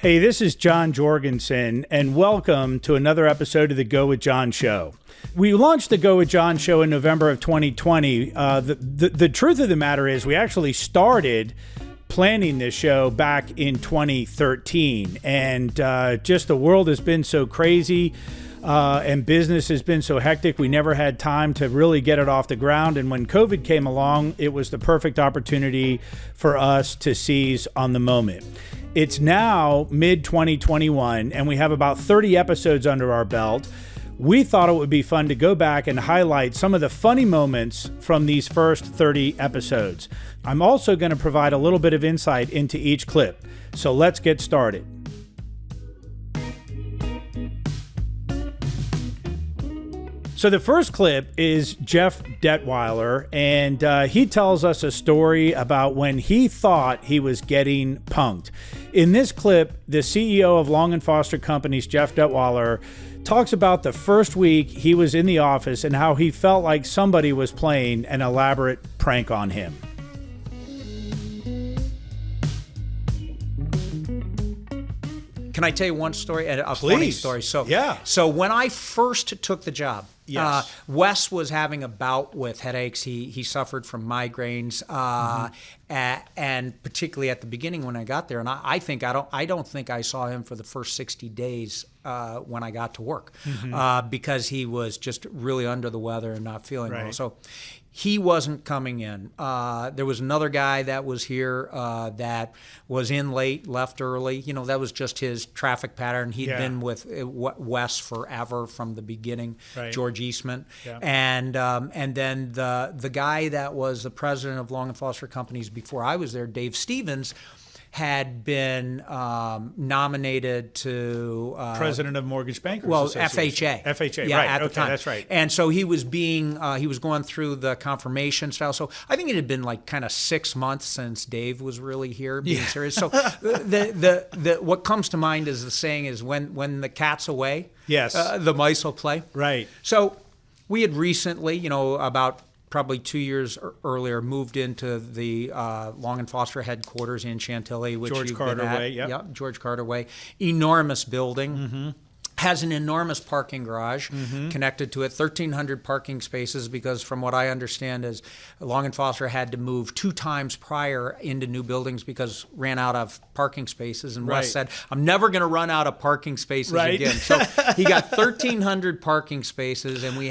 Hey, this is John Jorgensen, and welcome to another episode of the Go With John Show. We launched the Go With John Show in November of 2020. The truth of the matter is we actually started planning this show back in 2013, and just the world has been so crazy and business has been so hectic, we never had time to really get it off the ground. And when COVID came along, it was the perfect opportunity for us to seize on the moment. It's now mid-2021, and we have about 30 episodes under our belt. We thought it would be fun to go back and highlight some of the funny moments from these first 30 episodes. I'm also going to provide a little bit of insight into each clip. So let's get started. So the first clip is Jeff Detweiler, and he tells us a story about when he thought he was getting punked. In this clip, the CEO of Long & Foster Companies, Jeff Detweiler, talks about the first week he was in the office and how he felt like somebody was playing an elaborate prank on him. Can I tell you one story? A funny story. So when I first took the job, Wes was having a bout with headaches. He suffered from migraines, and particularly at the beginning when I got there. And I don't think I saw him for the first 60 days when I got to work, because he was just really under the weather and not feeling well. So he wasn't coming in. There was another guy that was here that was in late, left early. You know, that was just his traffic pattern. He'd been with Wes forever from the beginning, George Eastman. Yeah. And then the guy that was the president of Long & Foster Companies before I was there, Dave Stevens, had been nominated to president of Mortgage Bankers Association. FHA, yeah, right? At the okay, time. That's right. And so he was going through the confirmation style. So I think it had been like kind of 6 months since Dave was really here being serious. So the what comes to mind is the saying is when the cat's away, the mice will play. Right. So we had recently, about probably 2 years earlier, moved into the Long & Foster headquarters in Chantilly, which George you've Carter been at. Way. Yep. George Carter Way. Enormous building. Has an enormous parking garage connected to it, 1,300 parking spaces, because from what I understand is Long & Foster had to move 2 times prior into new buildings because ran out of parking spaces. And Wes said, I'm never going to run out of parking spaces again. So he got 1,300 parking spaces, and we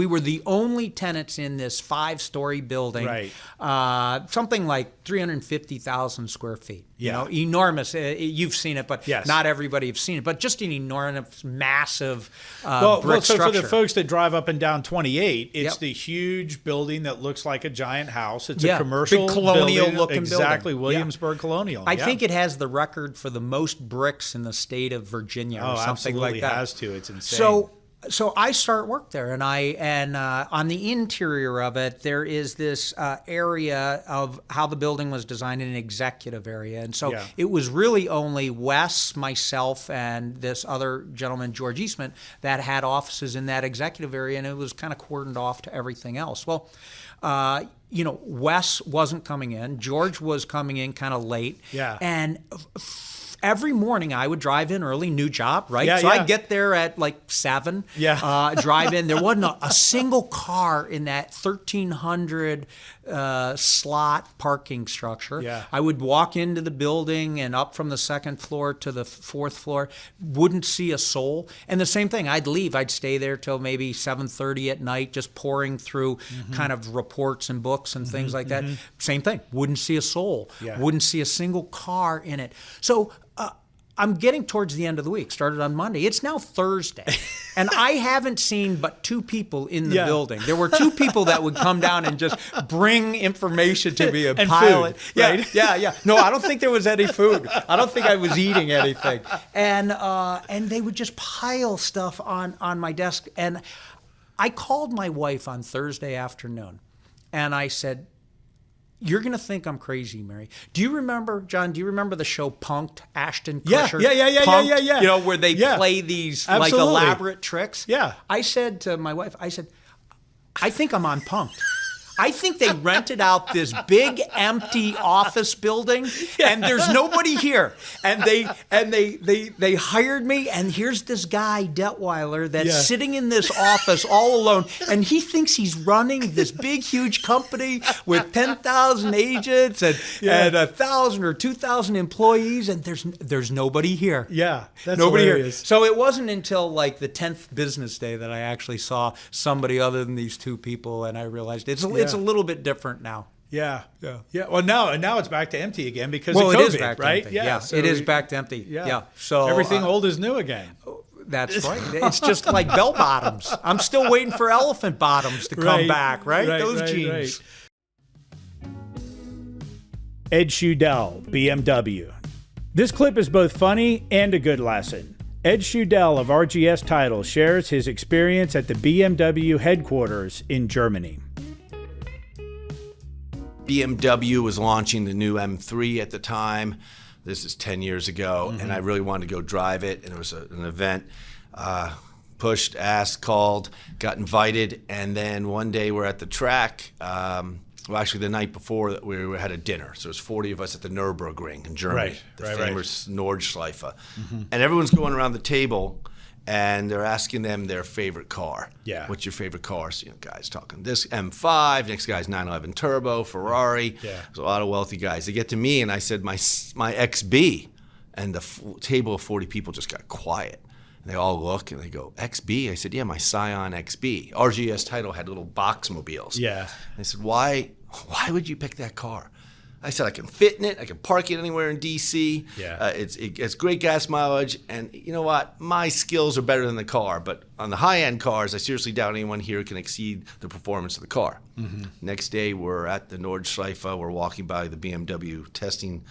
were the only tenants in this 5-story building, something like 350,000 square feet. Enormous. You've seen it, but not everybody have seen it. But just an enormous, massive brick structure. For the folks that drive up and down 28, it's the huge building that looks like a giant house. It's a commercial big colonial building. looking exactly, building. Williamsburg Colonial. I think it has the record for the most bricks in the state of Virginia or something like that. It has to. It's insane. So I start work there, and on the interior of it, there is this area of how the building was designed, an executive area. And so it was really only Wes, myself, and this other gentleman, George Eastman, that had offices in that executive area, and it was kind of cordoned off to everything else. Well, Wes wasn't coming in. George was coming in kind of late. Yeah. And every morning I would drive in early, new job, right? I'd get there at like 7, drive in. There wasn't a single car in that 1,300 slot parking structure. Yeah. I would walk into the building and up from the 2nd floor to the 4th floor, wouldn't see a soul. And the same thing, I'd leave. I'd stay there till maybe 7:30 at night, just pouring through kind of reports and books and things like that. Same thing, wouldn't see a soul, wouldn't see a single car in it. So I'm getting towards the end of the week, started on Monday. It's now Thursday, and I haven't seen but 2 people in the building. There were 2 people that would come down and just bring information to me and pile it. Yeah. No, I don't think there was any food. I don't think I was eating anything. And they would just pile stuff on my desk. And I called my wife on Thursday afternoon, and I said, you're going to think I'm crazy, Mary. Do you remember, John, the show Punk'd, Ashton Kutcher? Yeah. You know, where they play these like elaborate tricks? Yeah. I said to my wife, I think I'm on Punk'd. I think they rented out this big empty office building, and there's nobody here. And they hired me, and here's this guy Detweiler that's sitting in this office all alone, and he thinks he's running this big huge company with 10,000 agents and 1,000 or 2,000 employees, and there's nobody here. Yeah, that's nobody hilarious. here. So it wasn't until like the 10th business day that I actually saw somebody other than these two people, and I realized it's a little bit different now. Yeah. Well, now it's back to empty again because of COVID, it is back to right? empty. Yeah, so it is back to empty. Yeah. So everything old is new again. That's right. It's just like bell bottoms. I'm still waiting for elephant bottoms to come back, right? Those jeans. Right. Ed Schudel, BMW. This clip is both funny and a good lesson. Ed Schudel of RGS Title shares his experience at the BMW headquarters in Germany. BMW was launching the new M3 at the time. This is 10 years ago, and I really wanted to go drive it, and it was an event. Pushed, asked, called, got invited, and then one day we're at the track. Well, actually, the night before, we had a dinner. So there's 40 of us at the Nürburgring in Germany, the famous Nordschleife. And everyone's going around the table, and they're asking them their favorite car. Yeah. What's your favorite car? So, guys talking this M5, next guy's 911 Turbo, Ferrari. Yeah. There's a lot of wealthy guys. They get to me, and I said, my XB. And the table of 40 people just got quiet. And they all look, and they go, XB? I said, yeah, my Scion XB. RGS Title had little box mobiles. Yeah. I said, why would you pick that car? I said, I can fit in it. I can park it anywhere in D.C. Yeah. It gets great gas mileage. And you know what? My skills are better than the car. But on the high-end cars, I seriously doubt anyone here can exceed the performance of the car. Next day, we're at the Nordschleife. We're walking by the BMW testing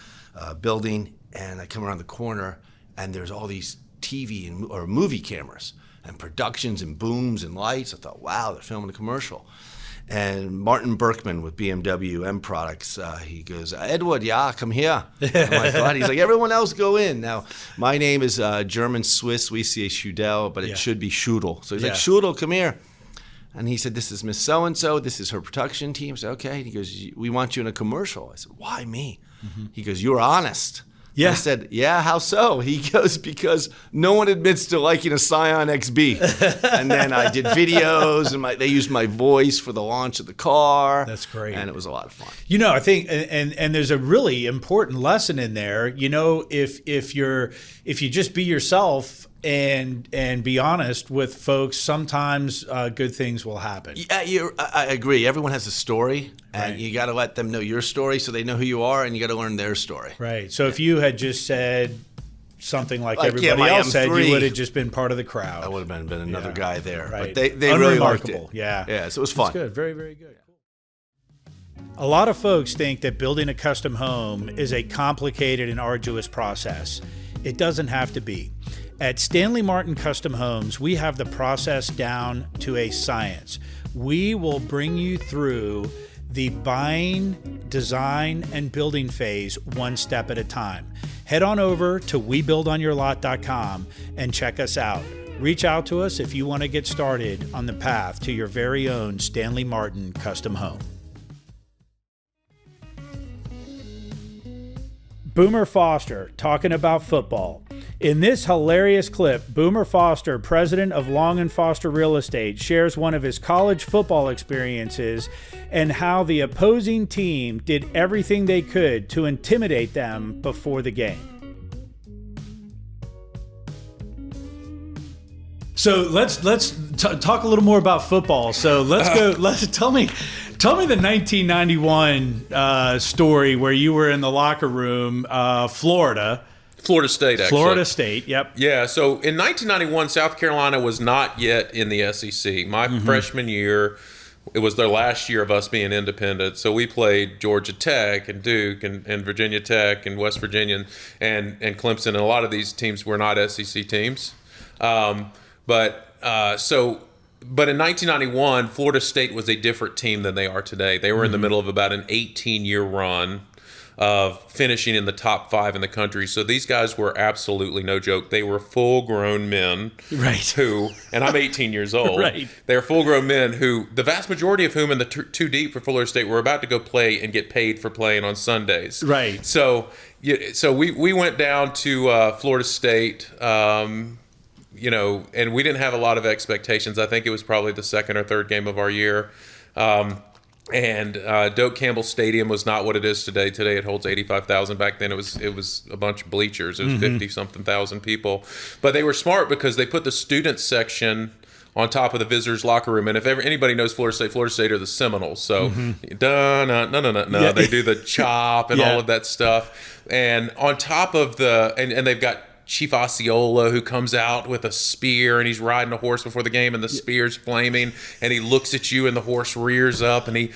building. And I come around the corner, and there's all these TV or movie cameras and productions and booms and lights. I thought, wow, they're filming a commercial. And Martin Berkman with BMW M Products, he goes, Edward, come here. I'm like, what? He's like, everyone else go in. Now, my name is German-Swiss. We say Schudel, but it should be Schudel. So he's like, Schudel, come here. And he said, this is Miss So-and-so. This is her production team. I said, okay. And he goes, we want you in a commercial. I said, why me? He goes, you're honest. Yeah. I said, yeah, how so? He goes, because no one admits to liking a Scion XB. And then I did videos, and they used my voice for the launch of the car. That's great. And it was a lot of fun. I think, and there's a really important lesson in there. If you just be yourself and be honest with folks, sometimes good things will happen. Yeah, I agree. Everyone has a story, and you got to let them know your story so they know who you are, and you got to learn their story. Right. So if you had just said something like everybody else said, you would have just been part of the crowd. I would have been another guy there. Right. But they really liked it. Yeah. So it was fun. That's good. Very, very good. A lot of folks think that building a custom home is a complicated and arduous process. It doesn't have to be. At Stanley Martin Custom Homes, we have the process down to a science. We will bring you through the buying, design, and building phase one step at a time. Head on over to WeBuildOnYourLot.com and check us out. Reach out to us if you want to get started on the path to your very own Stanley Martin Custom Home. Boomer Foster talking about football. In this hilarious clip, Boomer Foster, president of Long & Foster Real Estate, shares one of his college football experiences and how the opposing team did everything they could to intimidate them before the game. So let's talk a little more about football. So tell me the 1991 story where you were in the locker room, Florida State, actually. Florida State, yep. Yeah, so in 1991, South Carolina was not yet in the SEC. My freshman year, it was their last year of us being independent. So we played Georgia Tech and Duke and Virginia Tech and West Virginia and Clemson. And a lot of these teams were not SEC teams. But in 1991, Florida State was a different team than they are today. They were in the middle of about an 18-year run. of finishing in the top 5 in the country. So these guys were absolutely no joke. They were full-grown men, right? Who, and I'm 18 years old. Right. They're full-grown men who, the vast majority of whom in the two deep for Florida State were about to go play and get paid for playing on Sundays. Right. So we went down to Florida State. You know, and we didn't have a lot of expectations. I think it was probably the second or third game of our year. And Doak Campbell Stadium was not what it is today. Today it holds 85,000. Back then it was a bunch of bleachers. It was 50-something thousand people. But they were smart because they put the student section on top of the visitors' locker room. And if anybody knows Florida State are the Seminoles. So, they do the chop and all of that stuff. And on top of and they've got Chief Osceola, who comes out with a spear, and he's riding a horse before the game, and the spear's flaming, and he looks at you, and the horse rears up, and he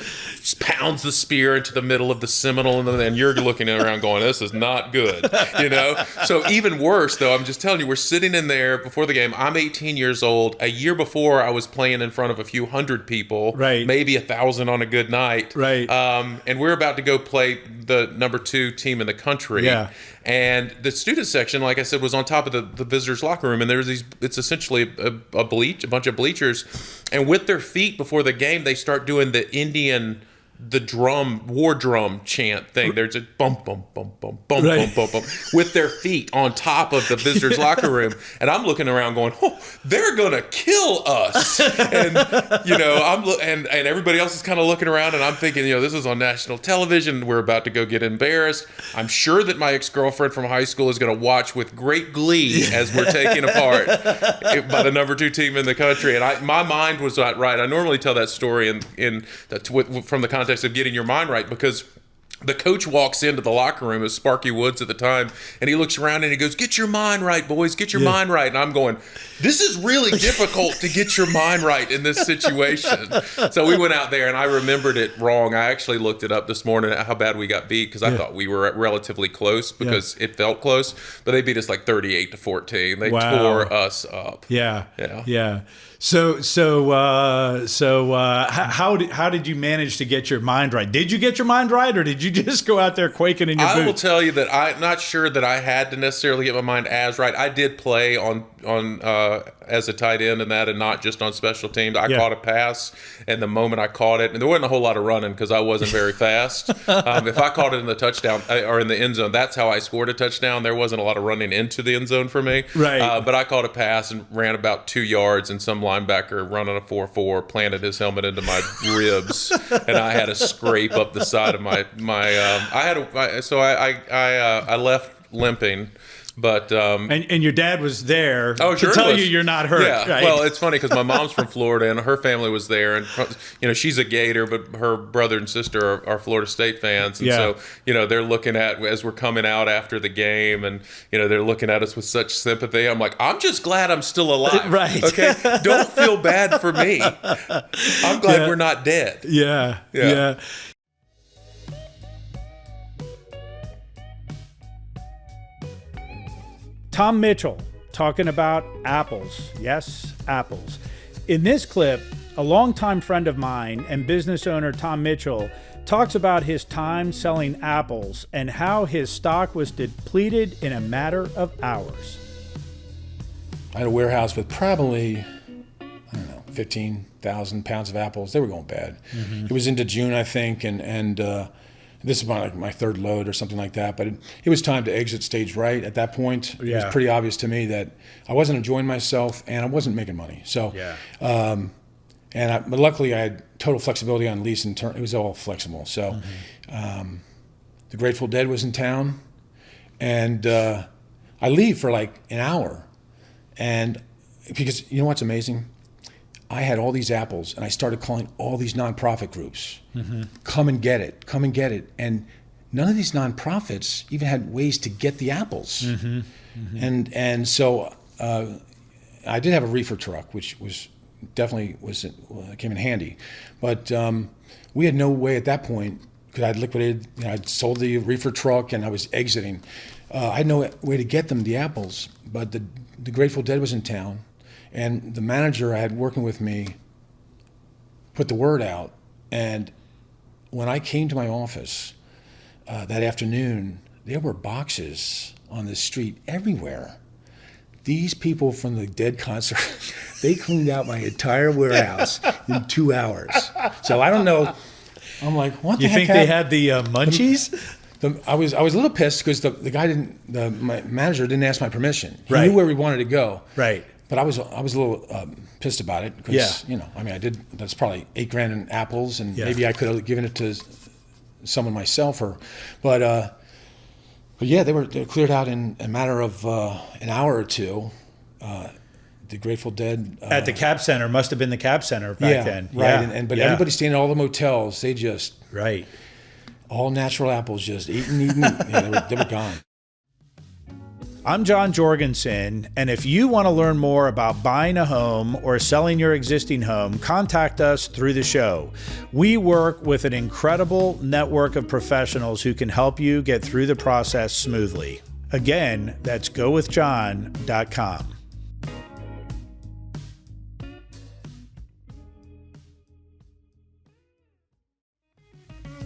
pounds the spear into the middle of the Seminole, and you're looking around going, this is not good, you know? So even worse, though, I'm just telling you, we're sitting in there before the game. I'm 18 years old. A year before, I was playing in front of a few hundred people, right? Maybe 1,000 on a good night. Right. And we're about to go play the number 2 team in the country. Yeah. And the student section, like I said, was on top of the visitors' locker room, and there's it's essentially a bunch of bleachers, and with their feet before the game, they start doing the war drum chant thing. There's a bump, bump, bump, bump, bump, bump, bump, bump, with their feet on top of the visitors' locker room. And I'm looking around going, oh, they're going to kill us. And, you know, and everybody else is kind of looking around, and I'm thinking, you know, this is on national television. We're about to go get embarrassed. I'm sure that my ex-girlfriend from high school is going to watch with great glee as we're taken apart by the number 2 team in the country. And my mind was not right. I normally tell that story from the context of getting your mind right, because the coach walks into the locker room, as Sparky Woods at the time, and he looks around and he goes, get your mind right, boys, get your mind right. And I'm going, this is really difficult to get your mind right in this situation. So we went out there, and I remembered it wrong. I actually looked it up this morning at how bad we got beat, because I thought we were relatively close, because it felt close, but they beat us like 38-14. They tore us up. Yeah. So how did you manage to get your mind right? Did you get your mind right, or did you just go out there quaking in your boots? I will tell you that I'm not sure that I had to necessarily get my mind as right. I did play on as a tight end and not just on special teams. I caught a pass, and the moment I caught it, and there wasn't a whole lot of running because I wasn't very fast. If I caught it in the touchdown or in the end zone, that's how I scored a touchdown. There wasn't a lot of running into the end zone for me. Right. But I caught a pass and ran about 2 yards, and some linebacker running a 4.4 planted his helmet into my ribs, and I had a scrape up the side of my. I left limping. But and your dad was there to tell you you're not hurt. Yeah, right? Well, it's funny because my mom's from Florida and her family was there, and you know she's a Gator, but her brother and sister are Florida State fans, and so you know they're looking at as we're coming out after the game, and you know they're looking at us with such sympathy. I'm like, I'm just glad I'm still alive. Right? Okay, don't feel bad for me. I'm glad we're not dead. Yeah. Tom Mitchell talking about apples. Yes, apples. In this clip, a longtime friend of mine and business owner Tom Mitchell talks about his time selling apples and how his stock was depleted in a matter of hours. I had a warehouse with probably, 15,000 pounds of apples. They were going bad. Mm-hmm. It was into June, I think, and this is my third load or something like that, but it was time to exit stage right at that point. It was pretty obvious to me that I wasn't enjoying myself and I wasn't making money. So, but luckily I had total flexibility on lease and turn. It was all flexible. So the Grateful Dead was in town, and I leave for like an hour. And because you know what's amazing? I had all these apples, and I started calling all these nonprofit groups. Mm-hmm. Come and get it. And none of these nonprofits even had ways to get the apples. Mm-hmm. Mm-hmm. And so I did have a reefer truck, which was definitely came in handy. But we had no way at that point, because I'd liquidated, I'd sold the reefer truck and I was exiting. I had no way to get them the apples, but the Grateful Dead was in town. And the manager I had working with me put the word out. And when I came to my office, that afternoon, there were boxes on the street everywhere. These people from the Dead concert, they cleaned out my entire warehouse in 2 hours. So I don't know. I'm like, what the heck? You think they had the munchies? I was a little pissed because the guy my manager didn't ask my permission. He Right. knew where we wanted to go. Right. But I was a little pissed about it because, I did, that's probably $8,000 in apples, and maybe I could have given it to someone myself, but yeah, they were cleared out in a matter of an hour or two. The Grateful Dead at the Cab Center, must have been the Cab Center back then. Right. But everybody staying at all the motels, they just all natural apples, just eating. They were gone. I'm John Jorgensen, and if you want to learn more about buying a home or selling your existing home, contact us through the show. We work with an incredible network of professionals who can help you get through the process smoothly. Again, that's gowithjohn.com.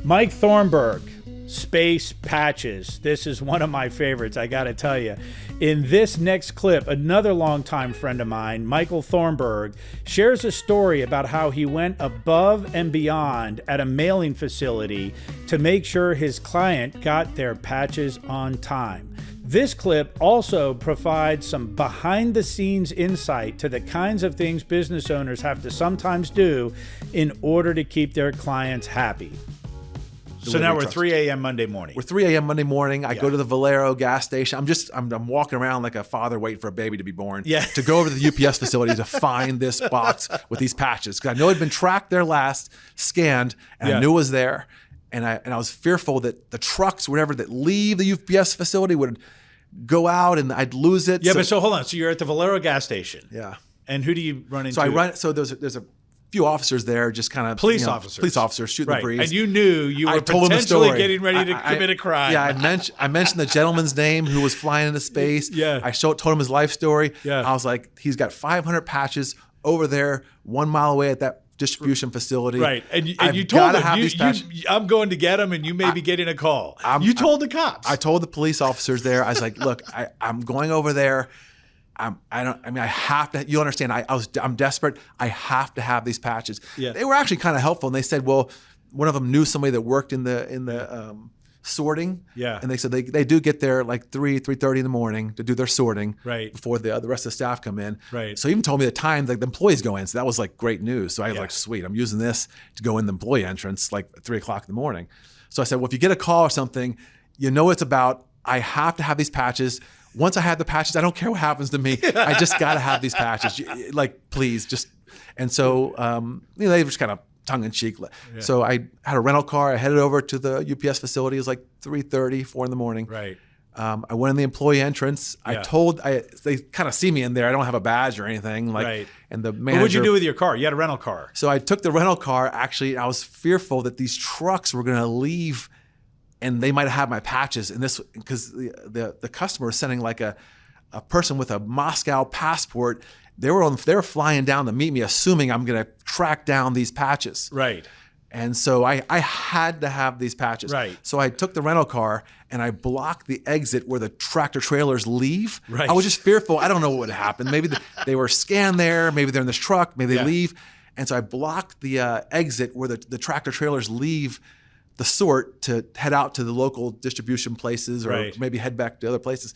Mike Thornburg. Space patches. This is one of my favorites, I gotta tell you. In this next clip, another longtime friend of mine, Michael Thornburg, shares a story about how he went above and beyond at a mailing facility to make sure his client got their patches on time. This clip also provides some behind-the-scenes insight to the kinds of things business owners have to sometimes do in order to keep their clients happy. So now we're 3 a.m. Monday morning. We're 3 a.m. Monday morning. I go to the Valero gas station. I'm walking around like a father waiting for a baby to be born. To go over to the UPS facility to find this box with these patches, because I know it had been tracked there last, scanned, and I knew it was there. And I was fearful that the trucks, whatever, that leave the UPS facility would go out and I'd lose it. But hold on. So you're at the Valero gas station. Yeah. And who do you run into? So there's a few officers there, just kind of police officers shooting the breeze. And you knew you were potentially getting ready to commit a crime. Yeah, I mentioned the gentleman's name who was flying into space. I told him his life story. I was like, he's got 500 patches over there, 1 mile away at that distribution facility. Right. And you told him, I'm going to get him and you may be getting a call. You told the cops. I told the police officers there, I was like, look, I'm going over there. I have to, you understand, I'm desperate. I have to have these patches. They were actually kind of helpful. And they said, well, one of them knew somebody that worked in the sorting. And they said they do get there like 3:30 in the morning to do their sorting before the rest of the staff come in. So he even told me the time that the employees go in. So that was like great news. So I was like, sweet, I'm using this to go in the employee entrance like at 3 o'clock in the morning. So I said, well, if you get a call or something, you know it's about, I have to have these patches. Once I have the patches, I don't care what happens to me. I just got to have these patches. Like, please, just. And so, they were just kind of tongue in cheek. So I had a rental car. I headed over to the UPS facility. It was like 3:30, 4 in the morning. I went in the employee entrance. They kind of see me in there. I don't have a badge or anything. And the manager. What would you do with your car? You had a rental car. So I took the rental car. Actually, I was fearful that these trucks were going to leave and they might have my patches. And this, because the customer was sending like a person with a Moscow passport. They were flying down to meet me, assuming I'm going to track down these patches. And so I had to have these patches. So I took the rental car and I blocked the exit where the tractor trailers leave. I was just fearful. I don't know what would happen. Maybe they were scanned there. Maybe they're in this truck. Maybe they leave. And so I blocked the exit where the tractor trailers leave the sort to head out to the local distribution places or maybe head back to other places.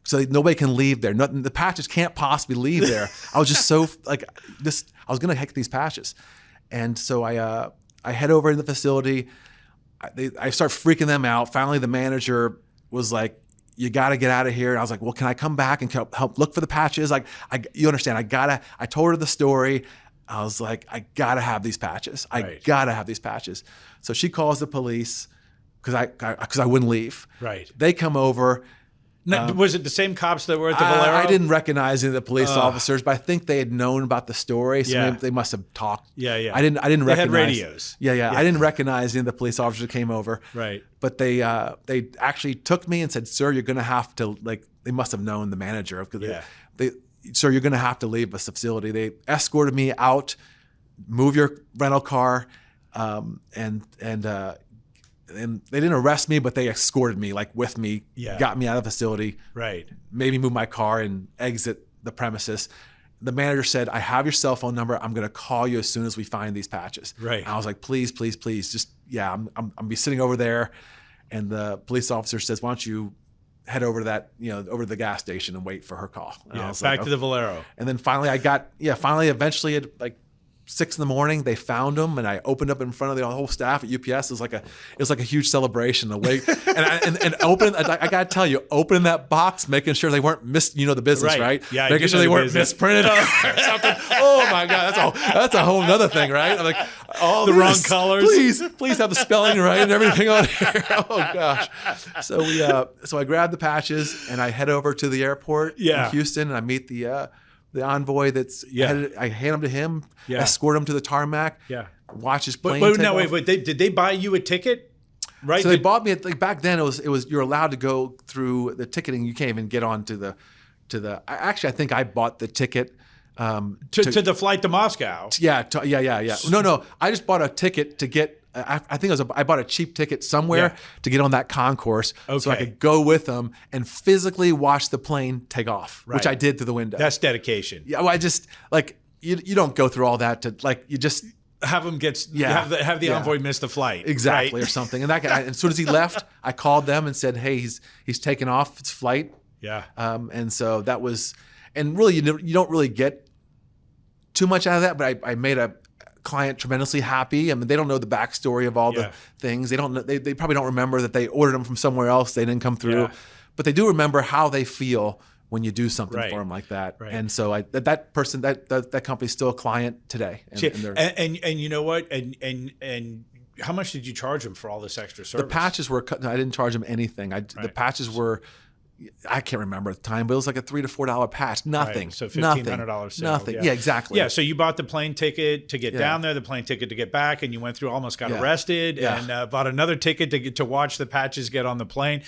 So nobody can leave there. Nothing, the patches can't possibly leave there. I was just so I was going to heck these patches. And so I head over to the facility. I start freaking them out. Finally, the manager was like, you got to get out of here. And I was like, well, can I come back and help look for the patches? You understand, I told her the story. I was like, I got to have these patches. I got to have these patches. So she calls the police because I wouldn't leave. They come over. Now, was it the same cops that were at the Valero? I didn't recognize any of the police officers, but I think they had known about the story, so maybe they must have talked. I didn't recognize. They had radios. I didn't recognize any of the police officers that came over. But they actually took me and said, "Sir, you're going to have to They must have known the manager because sir, you're going to have to leave this facility. They escorted me out, move your rental car, and and they didn't arrest me, but they escorted me, like with me, got me out of the facility, right? Made me move my car and exit the premises. The manager said, "I have your cell phone number. I'm going to call you as soon as we find these patches." Right. And I was like, "Please, please, please, just I'm be sitting over there." And the police officer says, "Why don't you head over to that, over to the gas station and wait for her call?" And I was back to the Valero. And then finally, eventually at like 6 a.m, they found them, and I opened up in front of the whole staff at UPS. It was like a huge celebration. And I gotta tell you, opening that box, making sure they weren't the business, right? Yeah, making sure they weren't misprinted or something. Oh my God, that's a whole nother thing, right? I'm like, wrong colors. Please have the spelling right and everything on here. Oh gosh. So I grabbed the patches and I head over to the airport in Houston, and I meet the envoy I hand them to him, escort him to the tarmac, watch his plane take off. Wait, did they buy you a ticket? Right. So they bought me back then. It was you're allowed to go through the ticketing. You can't even get on to the. Actually, I think I bought the ticket to the flight to Moscow. Yeah. No. I just bought a ticket to get. I think I bought a cheap ticket somewhere to get on that concourse, so I could go with them and physically watch the plane take off, which I did through the window. That's dedication. Yeah, well, I just you don't go through all that to you just have them have the envoy miss the flight exactly, or something. And that guy, as soon as he left, I called them and said, "Hey, he's taken off. It's flight." Yeah. And so that was, and really you don't really get too much out of that, but I made a client tremendously happy. I mean, they don't know the backstory of all the things. They don't know, they probably don't remember that they ordered them from somewhere else. They didn't come through, but they do remember how they feel when you do something for them like that. Right. And so that person, that company's still a client today. And you know what? And how much did you charge them for all this extra service? The patches were cut. I didn't charge them anything. The patches were, I can't remember at the time, but it was like a $3 to $4 patch. Nothing. Right. So $1,500. Nothing. Yeah, exactly. Yeah. So you bought the plane ticket to get down there, the plane ticket to get back, and you went through, almost got arrested, and bought another ticket to watch the patches get on the plane.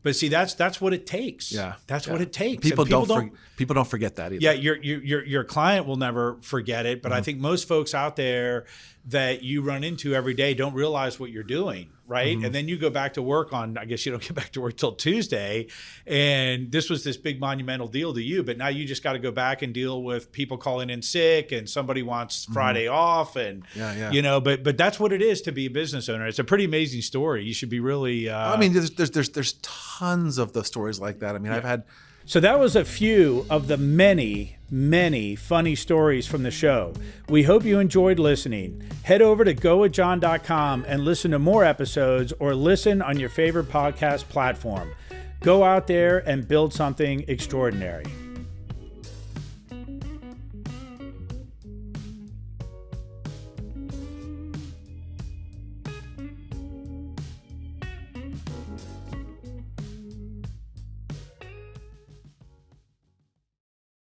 But see, that's what it takes. Yeah, that's what it takes. People don't forget that either. Yeah, your client will never forget it. But I think most folks out there that you run into every day don't realize what you're doing, right? And then you go back to work on, I guess you don't get back to work till Tuesday, and this was this big monumental deal to you, but now you just got to go back and deal with people calling in sick, and somebody wants Friday off, and but that's what it is to be a business owner. It's a pretty amazing story. You should be really I mean, there's tons of the stories like that. I mean, I've had. So that was a few of the many, many funny stories from the show. We hope you enjoyed listening. Head over to gowithjohn.com and listen to more episodes, or listen on your favorite podcast platform. Go out there and build something extraordinary.